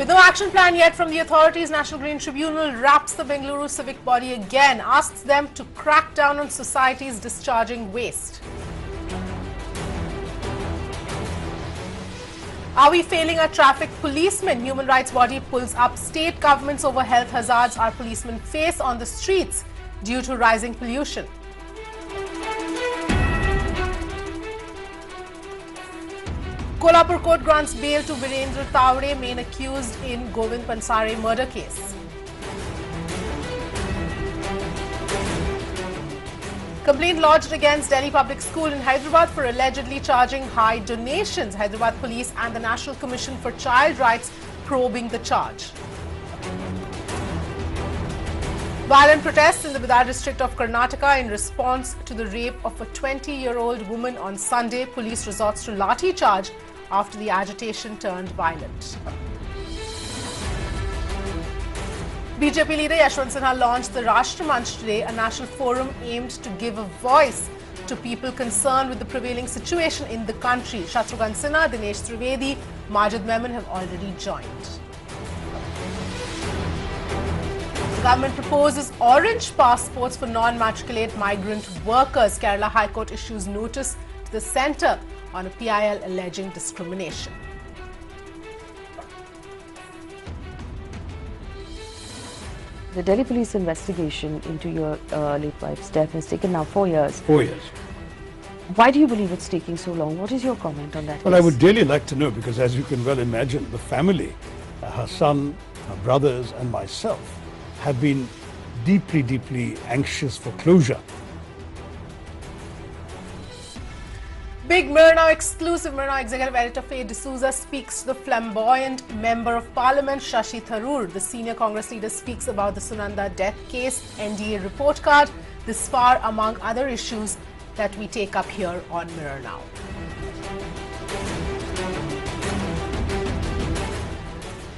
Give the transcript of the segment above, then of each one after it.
With no action plan yet from the authorities, National Green Tribunal raps the Bengaluru civic body again, asks them to crack down on societies discharging waste. Are we failing our traffic policemen? Human rights body pulls up state governments over health hazards our policemen face on the streets due to rising pollution. Kolhapur court grants bail to Virendra Tawade, main accused in Govind Pansare murder case. Complaint lodged against Delhi Public School in Hyderabad for allegedly charging high donations. Hyderabad Police and the National Commission for Child Rights probing the charge. Violent protests in the Bidar district of Karnataka in response to the rape of a 20-year-old woman on Sunday. Police resorts to lathi charge after the agitation turned violent. BJP leader Yashwant Sinha launched the Rashtra Manch today, a national forum aimed to give a voice to people concerned with the prevailing situation in the country. Shatrughan Sinha, Dinesh Trivedi, Majid Memon have already joined. The government proposes orange passports for non-matriculate migrant workers. Kerala High Court issues notice to the centre on a PIL alleging discrimination. The Delhi police investigation into your late wife's death has taken now 4 years. 4 years. Why do you believe it's taking so long? What is your comment on that Well, case? I would really like to know, because as you can well imagine, the family, her son, her brothers and myself have been deeply, deeply anxious for closure. Big Mirror Now exclusive. Mirror Now executive editor Faye D'Souza speaks to the flamboyant member of parliament Shashi Tharoor. The senior Congress leader speaks about the Sunanda death case, NDA report card, this far among other issues that we take up here on Mirror Now.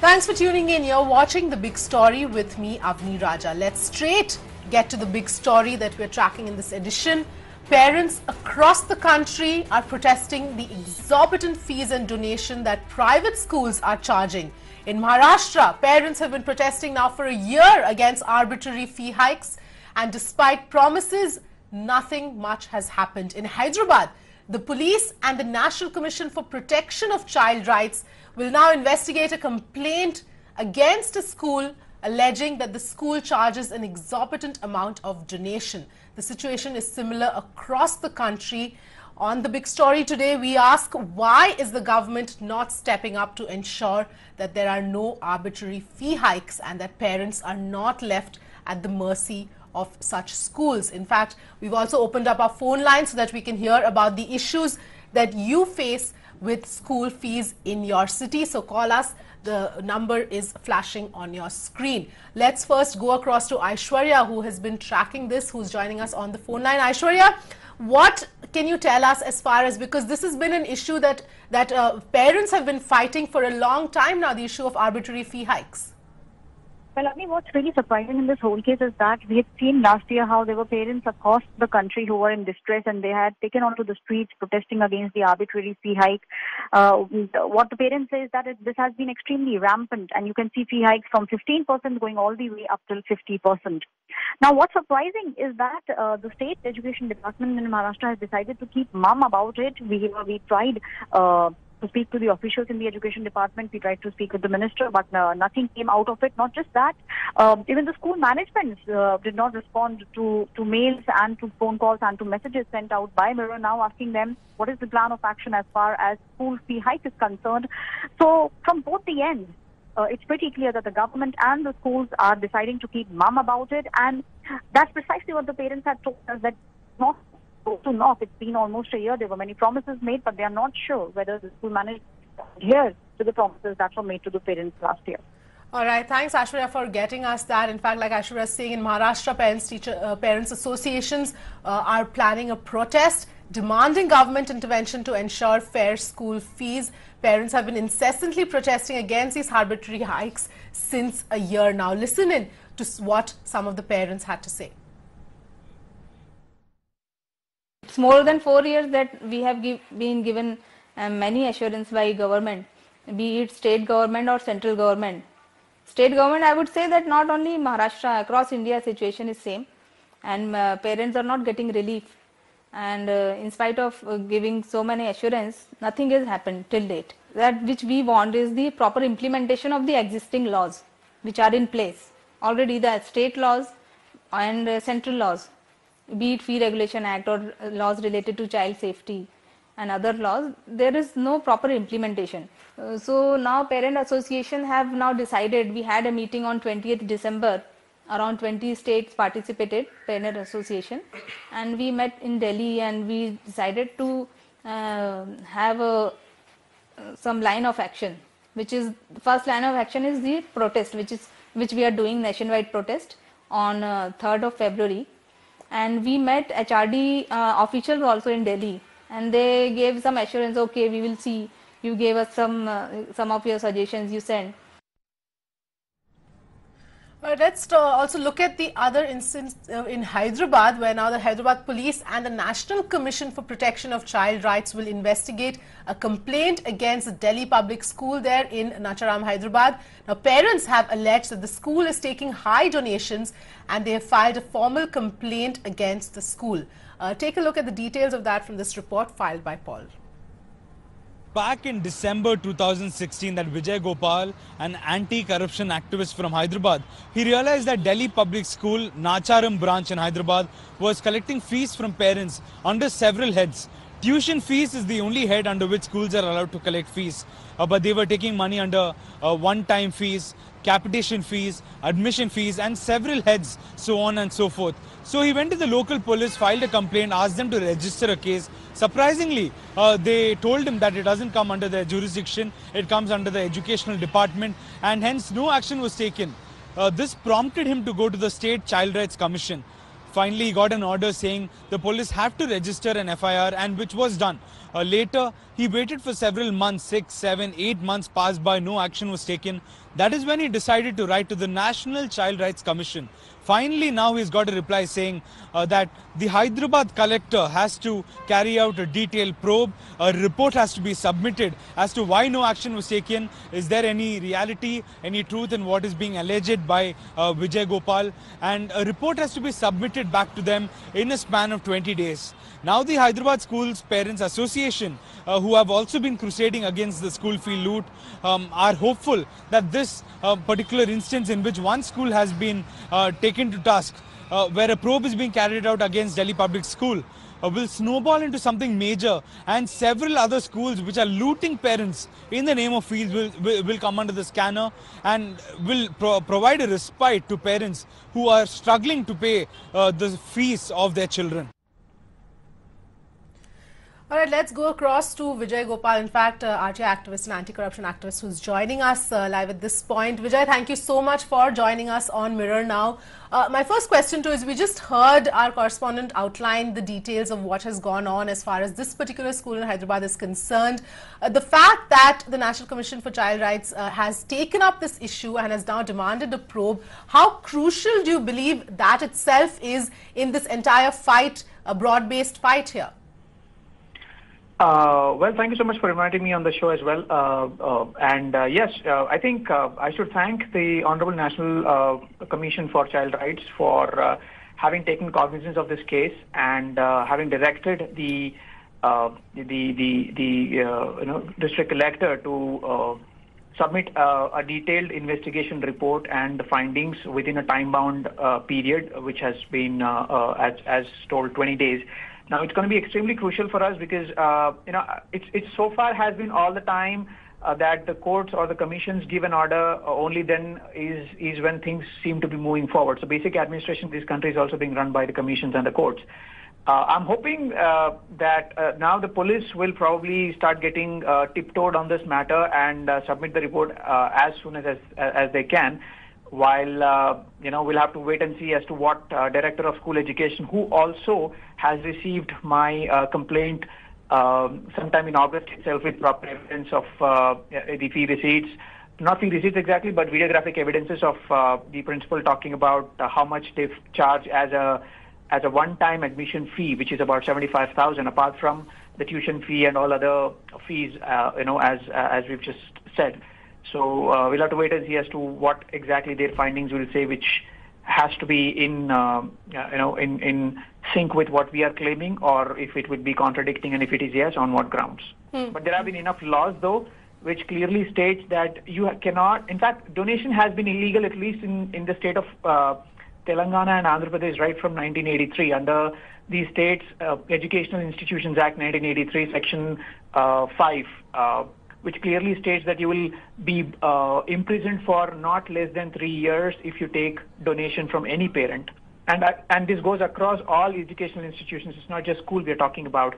Thanks for tuning in. You're watching The Big Story with me, Avni Raja. Let's straight get to the big story that we're tracking in this edition. Parents across the country are protesting the exorbitant fees and donation that private schools are charging. In Maharashtra, parents have been protesting now for a year against arbitrary fee hikes, and despite promises, nothing much has happened. In Hyderabad, the police and the National Commission for Protection of Child Rights will now investigate a complaint against a school alleging that the school charges an exorbitant amount of donation. The situation is similar across the country. On The Big Story today, we ask, why is the government not stepping up to ensure that there are no arbitrary fee hikes and that parents are not left at the mercy of such schools? In fact, we've also opened up our phone line so that we can hear about the issues that you face with school fees in your city. So call us. The number is flashing on your screen. Let's first go across to Aishwarya, who has been tracking this, who's joining us on the phone line. Aishwarya, what can you tell us as far as, because this has been an issue that parents have been fighting for a long time now, the issue of arbitrary fee hikes? Well, I mean, what's really surprising in this whole case is that we had seen last year how there were parents across the country who were in distress and they had taken onto the streets protesting against the arbitrary fee hike. What the parents say is that this has been extremely rampant, and you can see fee hikes from 15% going all the way up till 50%. Now, what's surprising is that the state education department in Maharashtra has decided to keep mum about it. We tried to speak to the officials in the education department. We tried to speak with the minister, but nothing came out of it. Not just that, even the school management did not respond to mails and to phone calls and to messages sent out by Mirror Now asking them what is the plan of action as far as school fee hike is concerned. So from both the ends, it's pretty clear that the government and the schools are deciding to keep mum about it, and that's precisely what the parents had told us, that not to knock. It's been almost a year. There were many promises made, but they are not sure whether the school management adheres to the promises that were made to the parents last year. All right, thanks Aishwarya for getting us that. In fact, like Aishwarya is saying, in Maharashtra, parents associations are planning a protest demanding government intervention to ensure fair school fees. Parents have been incessantly protesting against these arbitrary hikes since a year now. Listen in to what some of the parents had to say. It's more than 4 years that we have been given many assurance by government, be it state government or central government. State government, I would say that not only Maharashtra, across India situation is same, and parents are not getting relief, and in spite of giving so many assurance, nothing has happened till date. That which we want is the proper implementation of the existing laws which are in place. Already the state laws and central laws, be it Fee Regulation Act or laws related to child safety and other laws, there is no proper implementation. So now parent association have now decided, we had a meeting on 20th December, around 20 states participated, parent association, and we met in Delhi and we decided to have some line of action, which is the first line of action is the protest, which we are doing nationwide protest on 3rd of February, and we met HRD officials also in Delhi, and they gave some assurance, okay, we will see, you gave us some of your suggestions you sent. Let's also look at the other instance in Hyderabad, where now the Hyderabad Police and the National Commission for Protection of Child Rights will investigate a complaint against the Delhi Public School there in Nacharam, Hyderabad. Now, parents have alleged that the school is taking high donations and they have filed a formal complaint against the school. Take a look at the details of that from this report filed by Paul. Back in December 2016, that Vijay Gopal, an anti-corruption activist from Hyderabad, he realized that Delhi Public School, Nacharam branch in Hyderabad, was collecting fees from parents under several heads. Tuition fees is the only head under which schools are allowed to collect fees, but they were taking money under one-time fees, capitation fees, admission fees, and several heads, so on and so forth. So he went to the local police, filed a complaint, asked them to register a case. Surprisingly, they told him that it doesn't come under their jurisdiction, it comes under the educational department, and hence no action was taken. This prompted him to go to the State Child Rights Commission. Finally, he got an order saying the police have to register an FIR, and which was done. Later, he waited for several months, 6, 7, 8 months passed by, no action was taken. That is when he decided to write to the National Child Rights Commission. Finally, now he's got a reply saying that the Hyderabad collector has to carry out a detailed probe. A report has to be submitted as to why no action was taken. Is there any reality, any truth in what is being alleged by Vijay Gopal? And a report has to be submitted back to them in a span of 20 days. Now the Hyderabad Schools Parents Association, who have also been crusading against the school fee loot, are hopeful that this particular instance in which one school has been taken to task, where a probe is being carried out against Delhi Public School, will snowball into something major, and several other schools which are looting parents in the name of fees will come under the scanner and will provide a respite to parents who are struggling to pay the fees of their children. All right, let's go across to Vijay Gopal, in fact, RTI activist and anti-corruption activist who's joining us live at this point. Vijay, thank you so much for joining us on Mirror Now. My first question to you is, we just heard our correspondent outline the details of what has gone on as far as this particular school in Hyderabad is concerned. The fact that the National Commission for Child Rights has taken up this issue and has now demanded a probe, how crucial do you believe that itself is in this entire fight, a broad-based fight here? Well, thank you so much for inviting me on the show as well. Yes, I think I should thank the Honorable National Commission for Child Rights for having taken cognizance of this case and having directed the district collector to submit a detailed investigation report and the findings within a time-bound period, which has been, as told, 20 days. Now, it's going to be extremely crucial for us because, it's so far has been all the time that the courts or the commissions give an order only then is when things seem to be moving forward. So basic administration of this country is also being run by the commissions and the courts. I'm hoping that now the police will probably start getting tiptoed on this matter and submit the report as soon as they can. While, we'll have to wait and see as to what Director of School Education, who also has received my complaint sometime in August itself with proper evidence of the fee receipts, not fee receipts exactly, but videographic evidences of the principal talking about how much they've charged as a one-time admission fee, which is about 75,000, apart from the tuition fee and all other fees, as we've just said. So we'll have to wait and see as to what exactly their findings will say, which has to be in in sync with what we are claiming, or if it would be contradicting, and if it is yes, on what grounds. But there have been enough laws, though, which clearly states that you cannot. In fact, donation has been illegal at least in the state of Telangana and Andhra Pradesh right from 1983 under the state's Educational Institutions Act 1983, Section 5. Which clearly states that you will be imprisoned for not less than 3 years if you take donation from any parent. And this goes across all educational institutions. It's not just school we're talking about.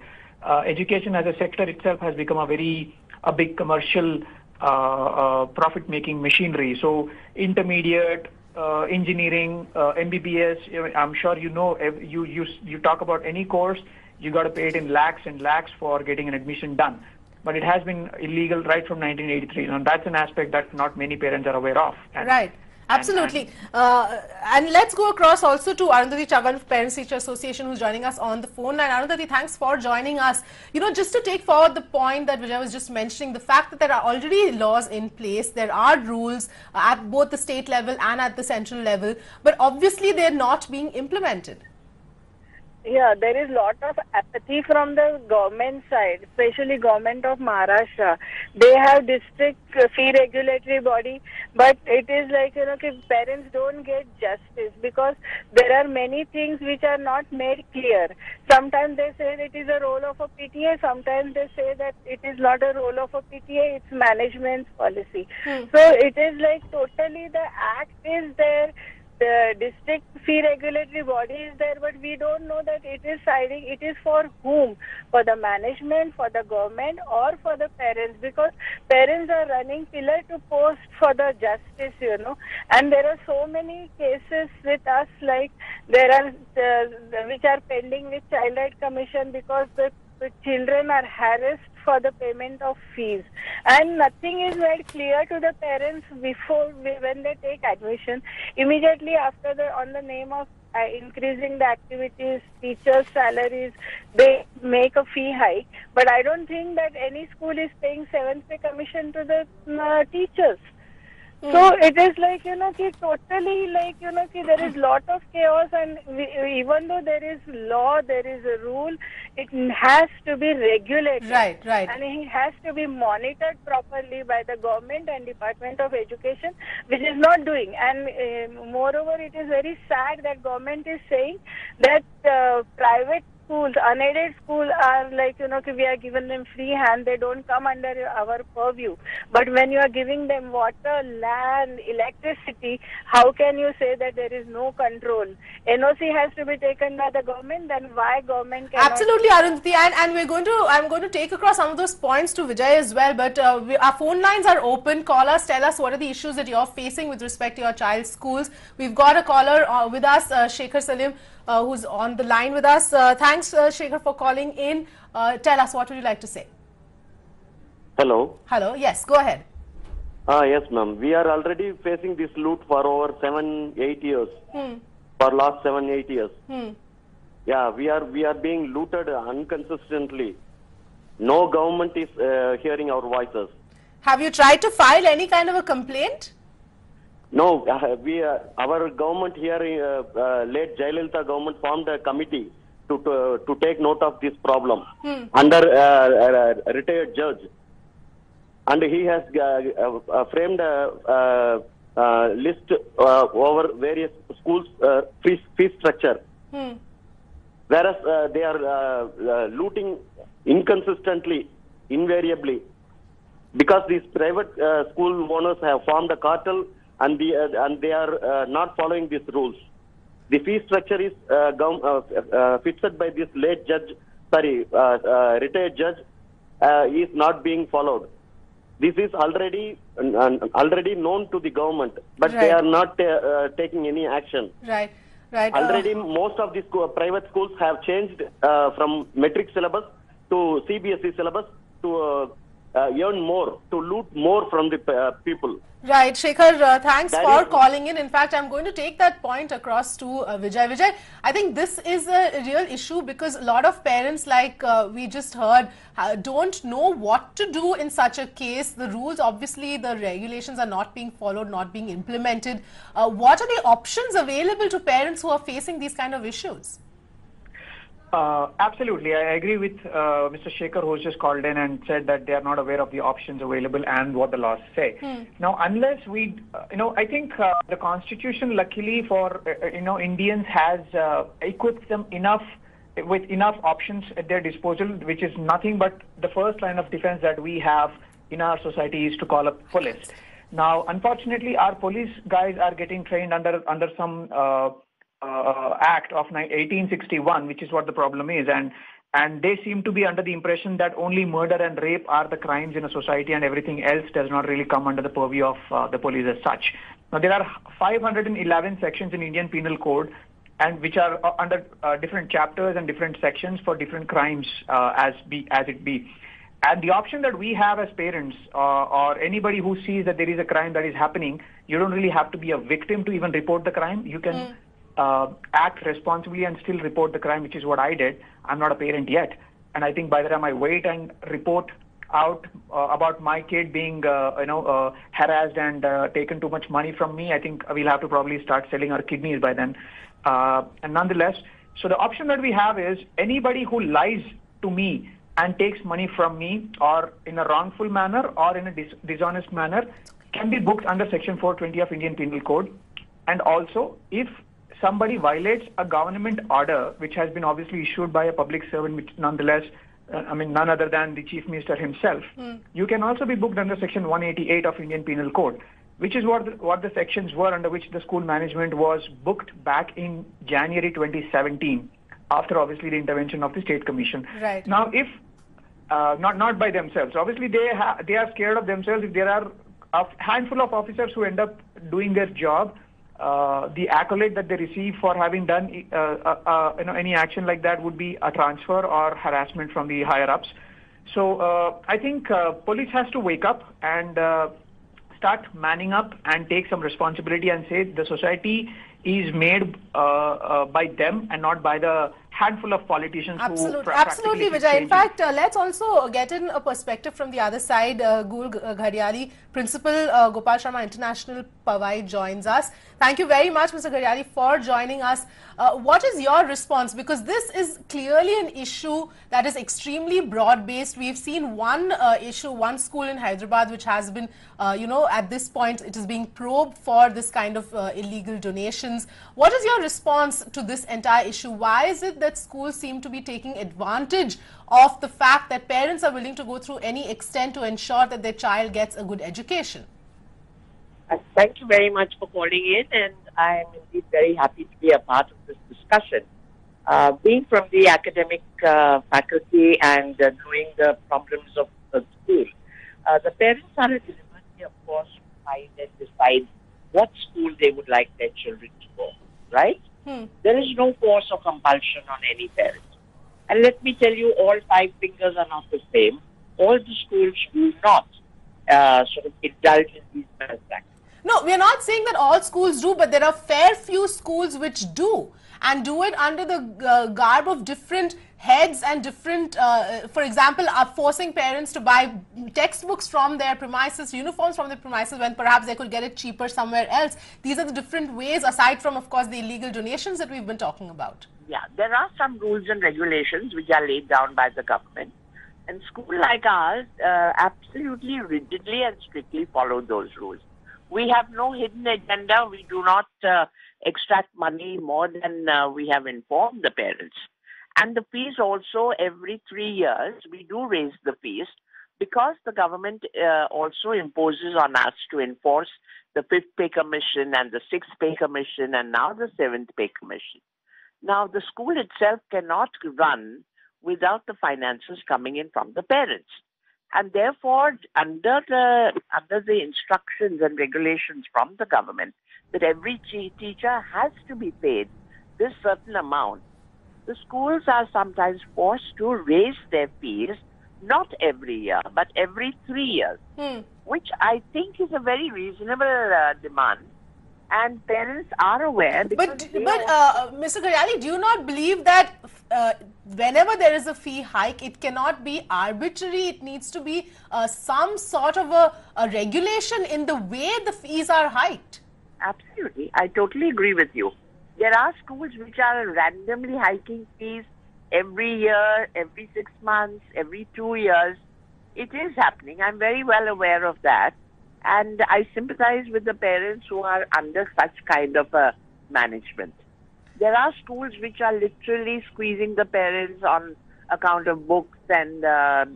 Education as a sector itself has become a big commercial profit-making machinery. So intermediate, engineering, MBBS, I'm sure you know, you talk about any course, you got to pay it in lakhs and lakhs for getting an admission done. But it has been illegal right from 1983, and that's an aspect that not many parents are aware of. Right. Absolutely. And let's go across also to Arundhati Chavan of Parents Teacher Association, who's joining us on the phone line. Arundhati, thanks for joining us. You know, just to take forward the point that Vijay was just mentioning, the fact that there are already laws in place, there are rules at both the state level and at the central level, but obviously they're not being implemented. Yeah, there is lot of apathy from the government side, especially government of Maharashtra. They have district fee regulatory body, but it is like, parents don't get justice because there are many things which are not made clear. Sometimes they say it is a role of a PTA, sometimes they say that it is not a role of a PTA, it's management's policy. So it is like totally the act is there, the district fee regulatory body is there, but we don't know that it is siding, it is for whom? For the management, for the government, or for the parents, because parents are running pillar to post for the justice, and there are so many cases with us, like there are which are pending with Child Rights Commission because the children are harassed for the payment of fees, and nothing is made clear to the parents before when they take admission. Immediately after on the name of increasing the activities, teachers' salaries, they make a fee hike. But I don't think that any school is paying 7th pay commission to the teachers. So it is like, totally like, there is lot of chaos, and even though there is law, there is a rule, it has to be regulated. Right. And it has to be monitored properly by the government and Department of Education, which is not doing. And moreover, it is very sad that government is saying that private schools, unaided schools are like, we are giving them free hand, they don't come under our purview. But when you are giving them water, land, electricity, how can you say that there is no control? NOC has to be taken by the government, then why government cannot? Absolutely, Arundhati, and I'm going to take across some of those points to Vijay as well, but our phone lines are open. Call us, tell us what are the issues that you're facing with respect to your child's schools. We've got a caller with us, Shekhar Salim, who's on the line with us. Thanks, Shekhar, for calling in. Tell us, what would you like to say? Hello. Hello, yes, go ahead. Yes, ma'am. We are already facing this loot for over 7-8 years. For last 7-8 years. Yeah, we are being looted inconsistently. No government is hearing our voices. Have you tried to file any kind of a complaint? No, our government here, late Jayalalitha government formed a committee to take note of this problem under a retired judge, and he has framed a list over various schools' fee structure. Whereas they are looting inconsistently, invariably, because these private school owners have formed a cartel. And they are not following these rules. The fee structure is fixed by this late judge, retired judge, is not being followed. This is already known to the government, but they are not taking any action. Right. Already, most of the private schools have changed from metric syllabus to CBSE syllabus to earn more, to loot more from the people. Right, Shekhar, thanks That for is- calling in. In fact, I'm going to take that point across to Vijay. Vijay, I think this is a real issue because a lot of parents, like we just heard, don't know what to do in such a case. The rules, obviously, the regulations are not being followed, not being implemented. What are the options available to parents who are facing these kind of issues? Absolutely. I agree with Mr. Shekhar, who's just called in and said that they are not aware of the options available and what the laws say. Now, unless we, I think the Constitution, luckily for, Indians has equipped them with enough options at their disposal, which is nothing but the first line of defense that we have in our society is to call up police. Now, unfortunately, our police guys are getting trained under some Act of 1861, which is what the problem is, and they seem to be under the impression that only murder and rape are the crimes in a society, and everything else does not really come under the purview of the police as such. Now, there are 511 sections in Indian Penal Code, and which are under different chapters and different sections for different crimes as it be. And the option that we have as parents or anybody who sees that there is a crime that is happening, you don't really have to be a victim to even report the crime. You can act responsibly and still report the crime, which is what I did. I'm not a parent yet. And I think by the time I wait and report out about my kid being, harassed and taken too much money from me, I think we'll have to probably start selling our kidneys by then. And nonetheless, so the option that we have is anybody who lies to me and takes money from me or in a wrongful manner or in a dishonest manner can be booked under Section 420 of Indian Penal Code. And also, if somebody violates a government order, which has been obviously issued by a public servant, which nonetheless, none other than the Chief Minister himself, you can also be booked under Section 188 of Indian Penal Code, which is what the sections were under which the school management was booked back in January 2017, after obviously the intervention of the State Commission. Right. Now, if not by themselves, obviously they are scared of themselves. If there are a handful of officers who end up doing their job, the accolade that they receive for having done any action like that would be a transfer or harassment from the higher ups. So I think police has to wake up and start manning up and take some responsibility and say the society is made by them and not by the handful of politicians Absolutely, who absolutely, practically Vijay. In change fact, let's also get in a perspective from the other side. Gul Ghariali, Principal, Gopal Sharma International Powai joins us. Thank you very much, Mr. Ghariali, for joining us. What is your response? Because this is clearly an issue that is extremely broad-based. We've seen one issue, one school in Hyderabad, which has been, at this point, it is being probed for this kind of illegal donations. What is your response to this entire issue? Why is it that schools seem to be taking advantage of the fact that parents are willing to go through any extent to ensure that their child gets a good education? Thank you very much for calling in, and I am indeed very happy to be a part of this discussion. Being from the academic faculty and knowing the problems of the school, the parents are at liberty, of course, to find and decide what school they would like their children to go, right? There is no force or compulsion on any parent. And let me tell you, all 5 fingers are not the same. All the schools do not sort of indulge in these practices. No, we are not saying that all schools do, but there are fair few schools which do, and do it under the garb of different heads and different, for example, are forcing parents to buy textbooks from their premises, uniforms from their premises, when perhaps they could get it cheaper somewhere else. These are the different ways, aside from, of course, the illegal donations that we've been talking about. Yeah, there are some rules and regulations which are laid down by the government. And schools like ours absolutely rigidly and strictly follow those rules. We have no hidden agenda. We do not extract money more than we have informed the parents. And the fees also, every 3 years, we do raise the fees because the government also imposes on us to enforce the 5th Pay Commission and the 6th Pay Commission and now the 7th Pay Commission. Now, the school itself cannot run without the finances coming in from the parents. And therefore, under the instructions and regulations from the government that every teacher has to be paid this certain amount, the schools are sometimes forced to raise their fees not every year, but every 3 years, which I think is a very reasonable demand. And parents are aware. But Mr. Karyali, do you not believe that whenever there is a fee hike, it cannot be arbitrary? It needs to be some sort of a regulation in the way the fees are hiked. Absolutely. I totally agree with you. There are schools which are randomly hiking fees every year, every 6 months, every 2 years. It is happening. I'm very well aware of that. And I sympathize with the parents who are under such kind of a management. There are schools which are literally squeezing the parents on account of books and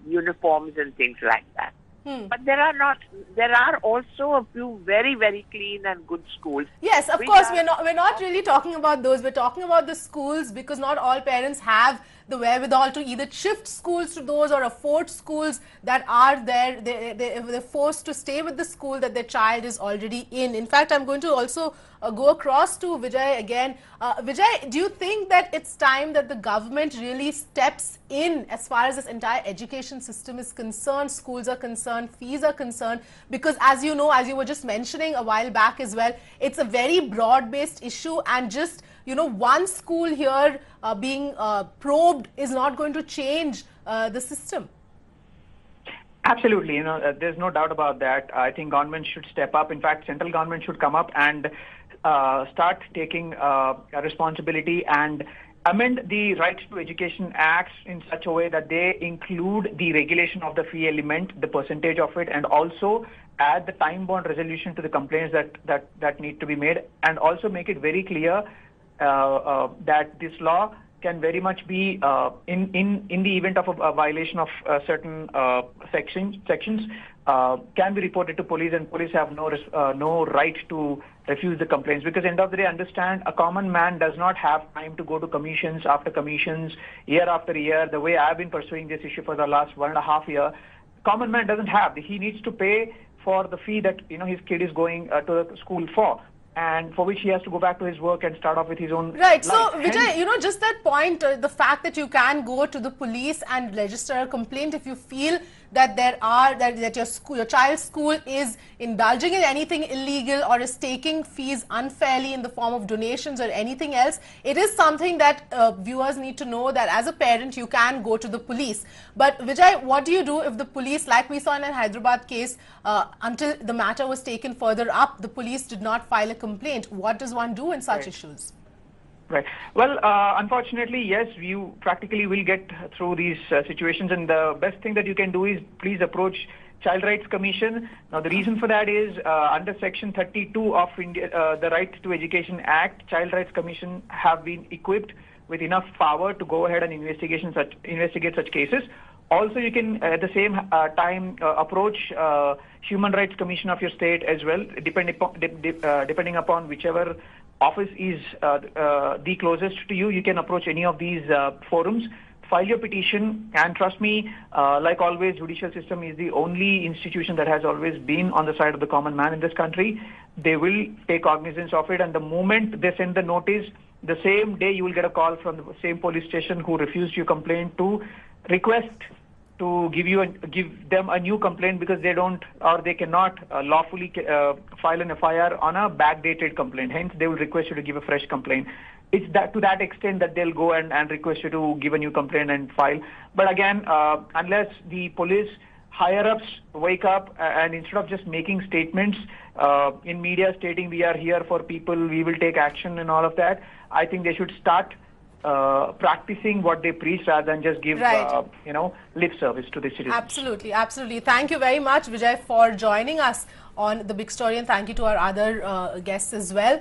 uniforms and things like that. But there are also a few very, very clean and good schools. Yes, of course, we're not really talking about those. We're talking about the schools, because not all parents have the wherewithal to either shift schools to those or afford schools that are there. They're forced to stay with the school that their child is already in. In fact, I'm going to also go across to Vijay again. Vijay, do you think that it's time that the government really steps in as far as this entire education system is concerned, schools are concerned, fees are concerned? Because as you know, as you were just mentioning a while back as well, it's a very broad-based issue, and just, you know, one school here being probed is not going to change the system. Absolutely, there's no doubt about that. I think government should step up. In fact, central government should come up and start taking responsibility and amend the Right to Education Acts in such a way that they include the regulation of the fee element, the percentage of it, and also add the time-bound resolution to the complaints that need to be made, and also make it very clear that this law can very much be in the event of a violation of certain sections can be reported to police, and police have no right to refuse the complaints, because end of the day, understand, a common man does not have time to go to commissions after commissions, year after year. The way I've been pursuing this issue for the last 1.5 years, common man doesn't have. He needs to pay for the fee that his kid is going to the school for, and for which he has to go back to his work and start off with his own Right. life. So, Vijay, just that point, the fact that you can go to the police and register a complaint if you feel that that your child's school is indulging in anything illegal or is taking fees unfairly in the form of donations or anything else, it is something that viewers need to know, that as a parent you can go to the police. But Vijay, what do you do if the police, like we saw in a Hyderabad case, until the matter was taken further up, the police did not file a complaint? What does one do in such issues? Right. Well, unfortunately, yes, you practically will get through these situations, and the best thing that you can do is please approach Child Rights Commission. Now, the reason for that is under Section 32 of India, the Right to Education Act, Child Rights Commission have been equipped with enough power to go ahead and investigate such cases. Also, you can at the same time approach Human Rights Commission of your state as well, depending upon whichever office is the closest to you. You can approach any of these forums, file your petition, and trust me, like always, judicial system is the only institution that has always been on the side of the common man in this country. They will take cognizance of it, and the moment they send the notice, the same day you will get a call from the same police station who refused your complaint to request to give them a new complaint, because they don't or they cannot lawfully file an FIR on a backdated complaint. Hence, they will request you to give a fresh complaint. It's to that extent that they'll go and request you to give a new complaint and file. But again, unless the police higher-ups wake up and instead of just making statements in media stating we are here for people, we will take action and all of that, I think they should start practicing what they preach rather than just give lip service to the citizens. Absolutely, absolutely. Thank you very much, Vijay, for joining us on The Big Story, and thank you to our other guests as well.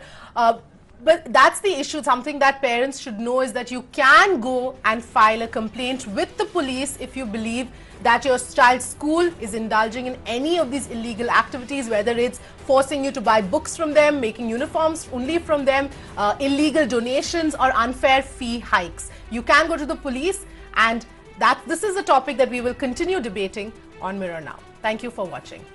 But that's the issue. Something that parents should know is that you can go and file a complaint with the police if you believe that your child's school is indulging in any of these illegal activities, whether it's forcing you to buy books from them, making uniforms only from them, illegal donations or unfair fee hikes. You can go to the police, and this is a topic that we will continue debating on Mirror Now. Thank you for watching.